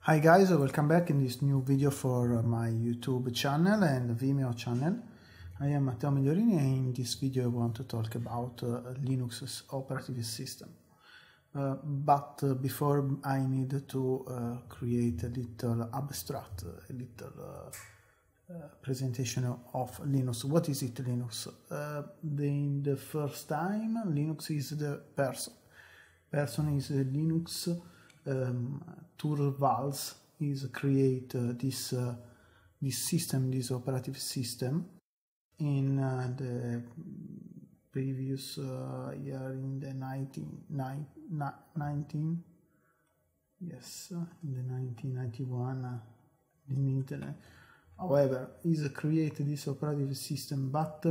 Hi guys, welcome back in this new video for my YouTube channel and Vimeo channel. I am Matteo Migliorini and in this video I want to talk about Linux's operative system. But before I need to create a little abstract, a little presentation of Linux. What is it, Linux? In the first time, Linux is the person. Person is Linux. Torvalds is create this system, this operative system in the previous year, in the 1991 in internet. However, is created this operative system, but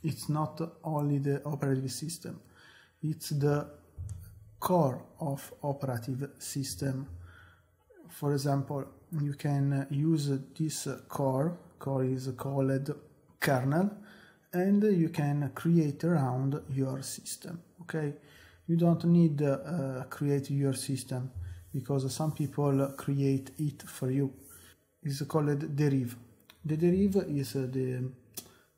it's not only the operative system, it's the core of operative system. For example, you can use this core is called kernel, and you can create around your system. Okay, you don't need create your system because some people create it for you. It's called derive. The derive is the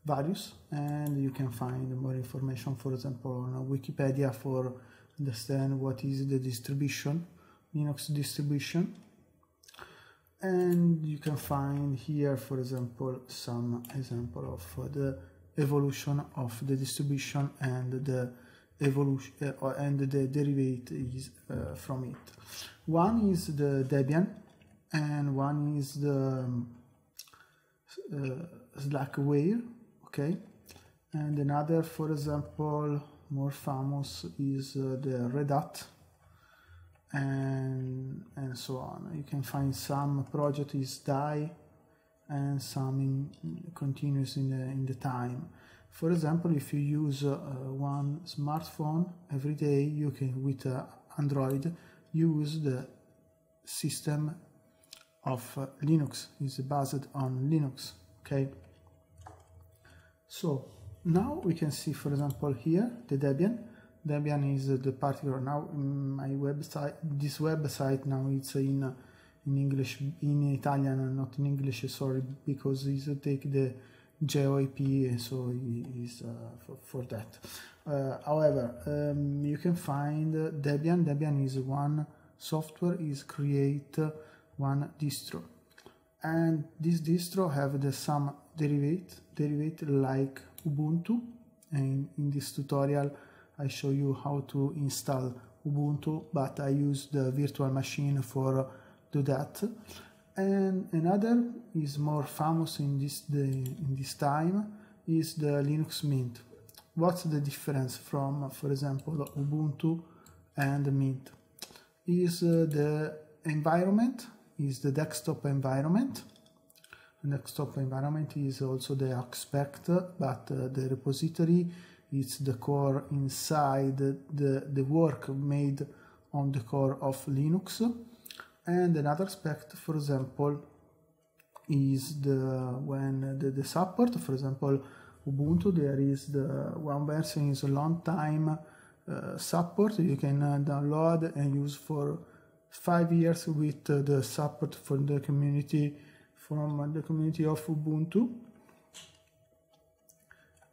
values, and you can find more information, for example, on Wikipedia for understand what is the distribution, Linux distribution. And you can find here, for example, some example of the evolution of the distribution and the evolution and the derivatives from it. One is the Debian and one is the Slackware, okay, and another, for example, more famous is the Red Hat, and so on. You can find some project is die and some continues in the time. For example, if you use one smartphone every day, you can with Android use the system of Linux. Is based on Linux. Okay. So now we can see, for example, here the Debian. Debian is the particular now my website. This website now it's in English, in Italian, not in English. Sorry, because it's take the GeoIP, so is for that. However, you can find Debian. Debian is one software is create one distro, and this distro have the some derivative like Ubuntu, and in this tutorial I show you how to install Ubuntu, but I use the virtual machine for do that. And another is more famous in this time is the Linux Mint. What's the difference from, for example, Ubuntu and Mint? Is the environment, is the desktop environment. The desktop environment is also the aspect, but the repository is the core inside the work made on the core of Linux. And another aspect, for example, is the support. For example, Ubuntu, there is the one version is a long time support. You can download and use for 5 years with the support from the community of Ubuntu,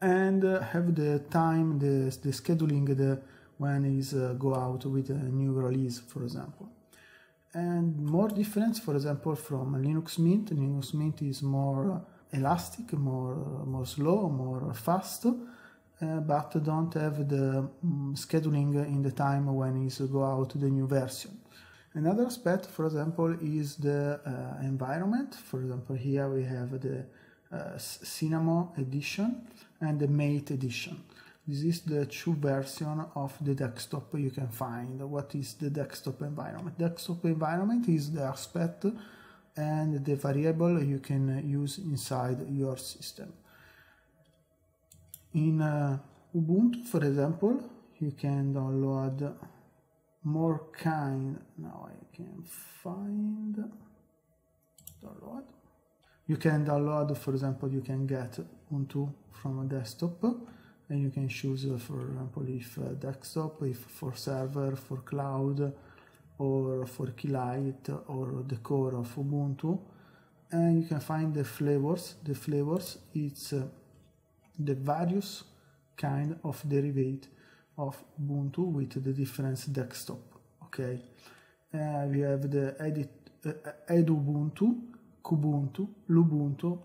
and have the time, the scheduling, when is go out with a new release, for example. And more difference, for example, from Linux Mint. Linux Mint is more elastic, more slow, more fast, but don't have the scheduling in the time when is go out the new version. Another aspect, for example, is the environment. For example, here we have the Cinnamon edition and the Mate edition. This is the two versions of the desktop you can find. What is the desktop environment? Desktop environment is the aspect and the variable you can use inside your system. In Ubuntu, for example, you can download more kind. Now I can find download. You can download, for example, you can get Ubuntu from a desktop, and you can choose, for example, if desktop, if for server, for cloud, or for Keylight or the core of Ubuntu, and you can find the flavors. The flavors, it's the various kind of derivative of Ubuntu with the different desktop. Okay, we have the Edubuntu, Kubuntu, Lubuntu,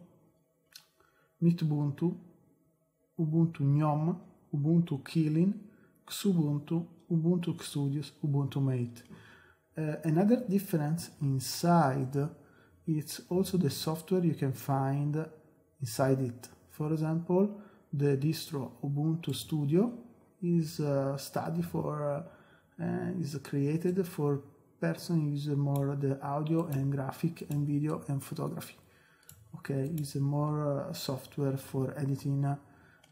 Mitubuntu, Ubuntu Gnome, Ubuntu Kylin, Xubuntu, Ubuntu Studios, Ubuntu Mate. Another difference inside, it's also the software you can find inside it. For example, the distro Ubuntu Studio is is created for person who use more the audio and graphic and video and photography. Okay, it's more software for editing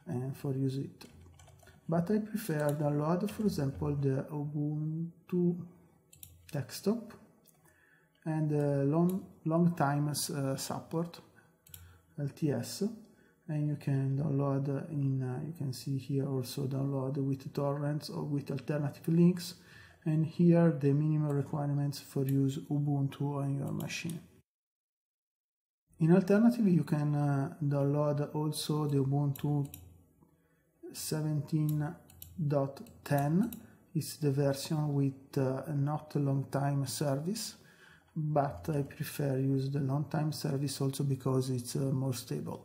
and for use it. But I prefer download, for example, the Ubuntu desktop and long time support LTS, and you can download you can see here also download with torrents or with alternative links, and here the minimum requirements for use Ubuntu on your machine. In alternative, you can download also the Ubuntu 17.10. It's the version with not long time service, but I prefer use the long time service also because it's more stable.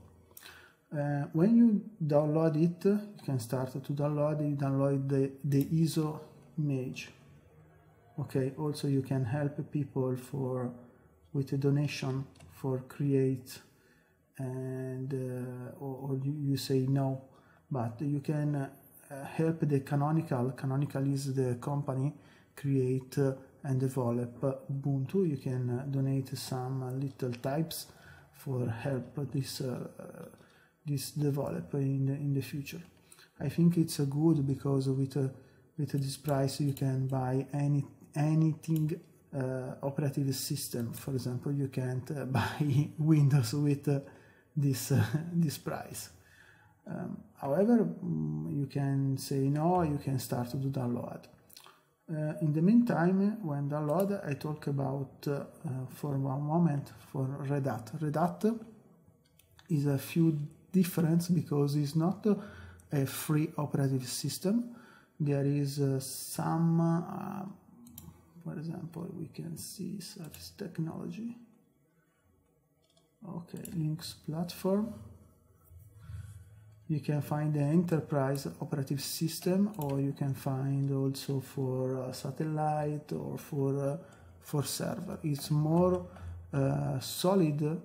When you download it, you can start to download it, download the ISO image. Okay, also you can help people with a donation for create, and or you say no, but you can help the Canonical. Canonical is the company create and develop Ubuntu. You can donate some little types for help this develop in the future. I think it's good because with this price you can buy anything operative system. For example, you can't buy Windows with this price. However, you can say no, you can start to download. In the meantime, when download, I talk about for one moment for Red Hat. Red Hat is a few difference because it's not a free operative system. There is some, for example, we can see Surface Technology. Okay, Linux platform. You can find the enterprise operative system, or you can find also for satellite or for server. It's more solid,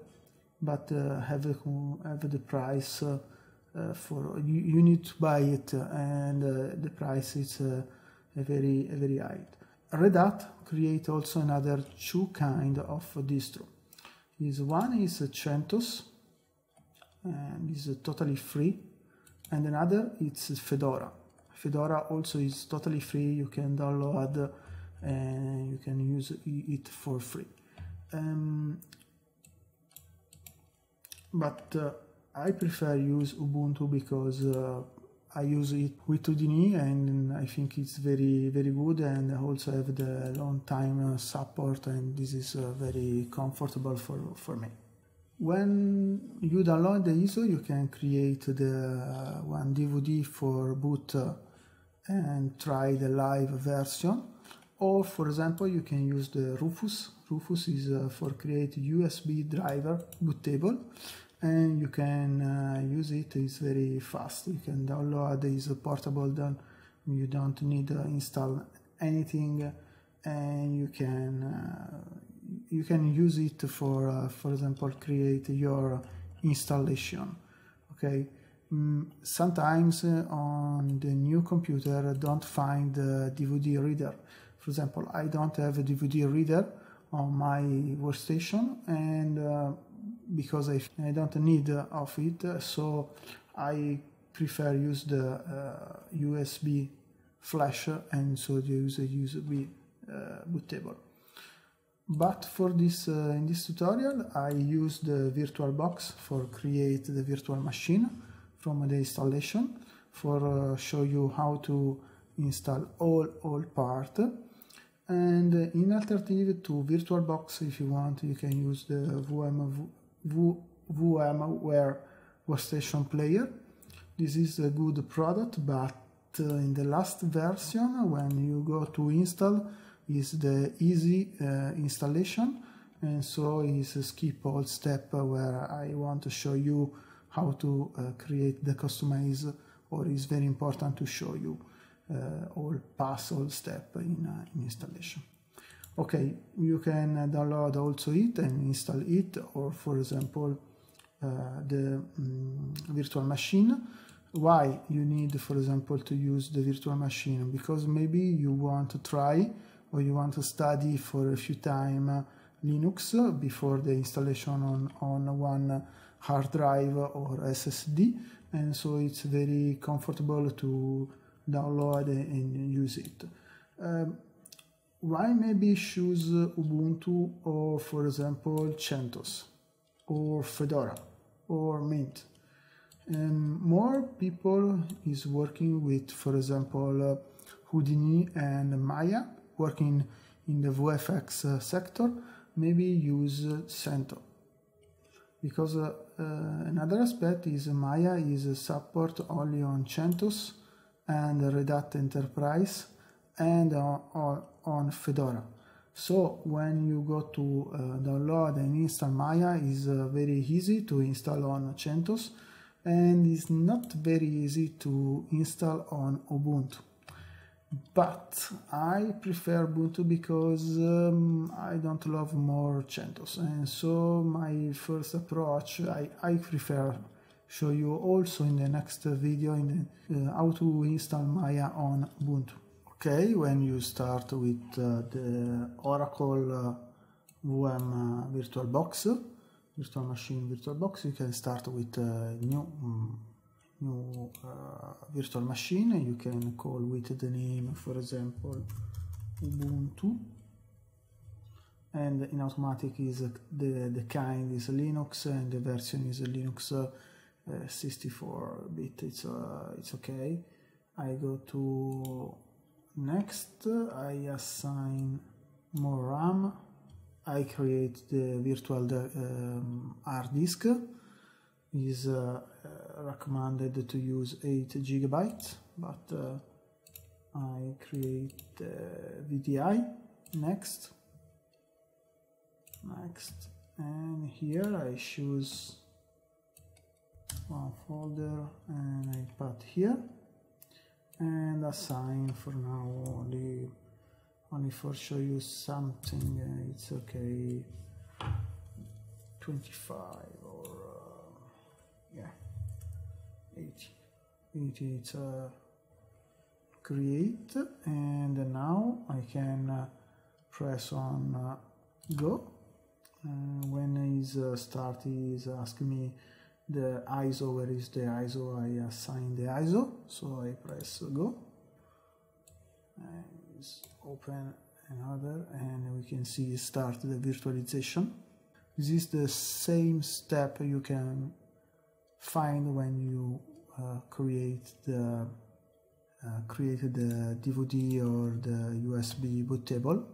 but have the price for you need to buy it, and the price is very high. Red Hat create also another two kind of distro. One is CentOS, and is totally free, and another it's Fedora. Fedora also is totally free. You can download and you can use it for free. But I prefer use Ubuntu because I use it with Udemy, and I think it's very good, and also have the long time support, and this is very comfortable for me. When you download the ISO, you can create the one DVD for boot and try the live version, or for example you can use the Rufus. Rufus is for create USB driver bootable, and you can use it. It's very fast. You can download. It's portable. Then you don't need to install anything, and you can use it for example, create your installation. Okay. Sometimes on the new computer don't find the DVD reader. For example, I don't have a DVD reader on my workstation, and because I don't need of it, so I prefer use the USB flash, and so use a USB bootable. But for this in this tutorial, I use the VirtualBox for create the virtual machine from the installation, for show you how to install all part. And in alternative to VirtualBox, if you want, you can use the VMware Workstation Player. This is a good product, but in the last version, when you go to install, is the easy installation, and so is a skip all step where I want to show you how to create the customize, or is very important to show you all step in installation. Okay, you can download also it and install it, or for example the virtual machine. Why you need, for example, to use the virtual machine? Because maybe you want to try, or you want to study for a few time Linux before the installation on one hard drive or SSD, and so it's very comfortable to download and use it. Why maybe choose Ubuntu, or for example CentOS or Fedora or Mint? More people is working with, for example, Houdini and Maya, working in the VFX sector, maybe use CentOS. Because another aspect is Maya is support only on CentOS and Red Hat Enterprise and on Fedora. So when you go to download and install Maya, is very easy to install on CentOS, and it's not very easy to install on Ubuntu. But I prefer Ubuntu because I don't love more CentOS, and so my first approach, I prefer show you also in the next video in the, how to install Maya on Ubuntu. Okay, when you start with the Oracle VM VirtualBox, virtual machine VirtualBox, you can start with a new virtual machine. You can call with the name, for example, Ubuntu, and in automatic is the kind is Linux, and the version is Linux 64-bit. It's okay. I go to next. I assign more RAM. I create the virtual hard disk. Is recommended to use 8 GB, but I create VDI. Next, and here I choose one folder and I put here and assign for now only for show you something. It's okay, 25 or yeah, 80. It's create, and now I can press on go. When is start, is asking me the ISO, where is the ISO? I assign the ISO, so I press go, and it's open another, and we can see start the virtualization. This is the same step you can find when you create the DVD or the USB Bootable.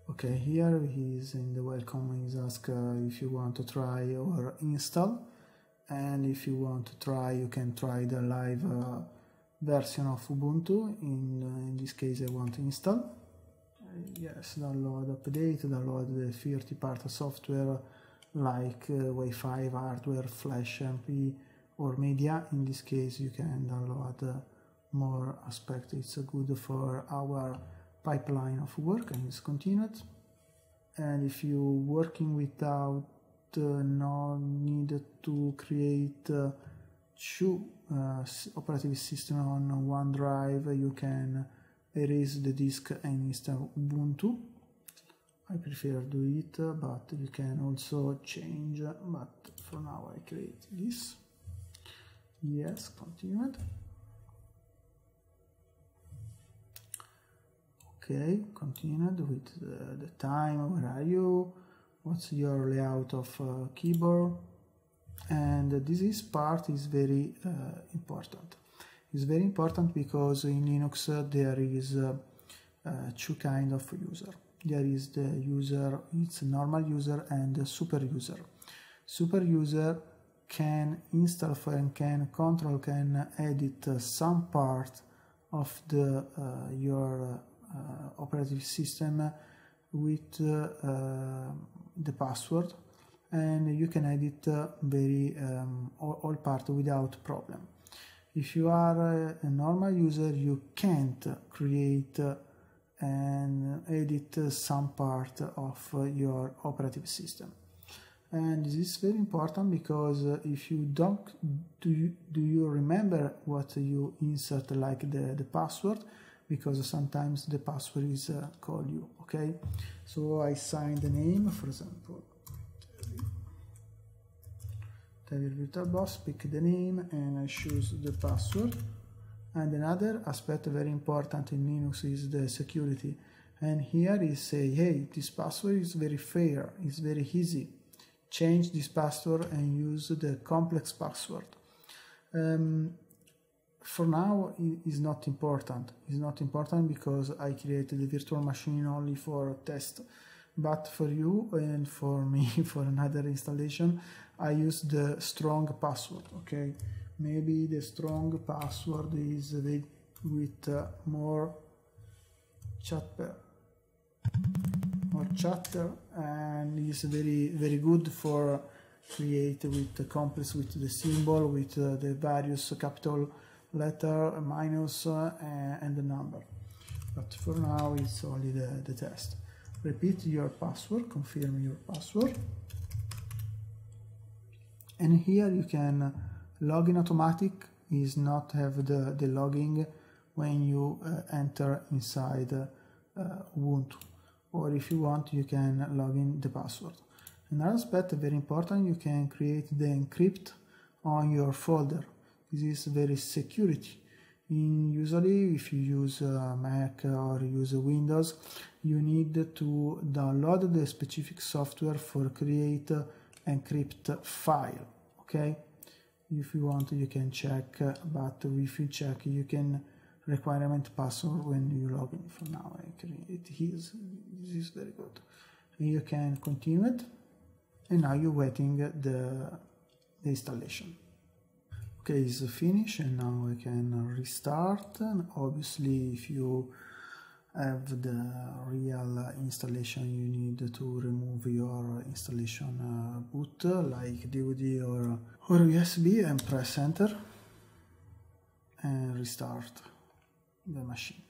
Okay, here he is in the welcome. He's asked if you want to try or install, and if you want to try, you can try the live version of Ubuntu. In this case, I want to install. Yes, download, update, download the third-party software like Wi-Fi, hardware, Flash, MP, or media. In this case, you can download more aspects. It's good for our pipeline of work, and it's continued. And if you're working without no need to create two operative system on one drive, you can erase the disk and install Ubuntu. I prefer do it, but you can also change, but for now I create this. Yes, continued. Okay, continued with the time, where are you, what's your layout of keyboard, and this part is very important. It's very important because in Linux there is two kind of user. There is the user, it's a normal user and a super user. Super user can install and can control, can edit some part of the your operative system with the password, and you can edit all part without problem. If you are a normal user, you can't create and edit some part of your operative system. And this is very important because if you don't, do you remember what you insert, like the password? Because sometimes the password is call you, okay? So I sign the name, for example, VirtualBoss, pick the name and I choose the password. And another aspect very important in Linux is the security. And here is say, hey, this password is very fair, it's very easy. Change this password and use the complex password. For now, it is not important. It's not important because I created the virtual machine only for test. But for you and for me, for another installation, I use the strong password. Okay, maybe the strong password is with more chapter, and is very good for create with the complex, with the symbol, with the various capital letter, minus, and the number. But for now, it's only the test. Repeat your password, confirm your password. And here you can log in automatic, is not have the logging when you enter inside Ubuntu. Or if you want, you can log in the password. Another aspect very important, you can create the encrypt on your folder. This is very security. Usually, if you use Mac or use Windows, you need to download the specific software for create encrypt file. Okay, if you want, you can check, but if you check, you can requirement password when you log in. For now, I create his. This is very good. And you can continue it, and now you're waiting the installation. Okay, it's finished, and now I can restart. And obviously, if you have the real installation, you need to remove your installation boot, like DVD or USB, and press enter and restart the machine.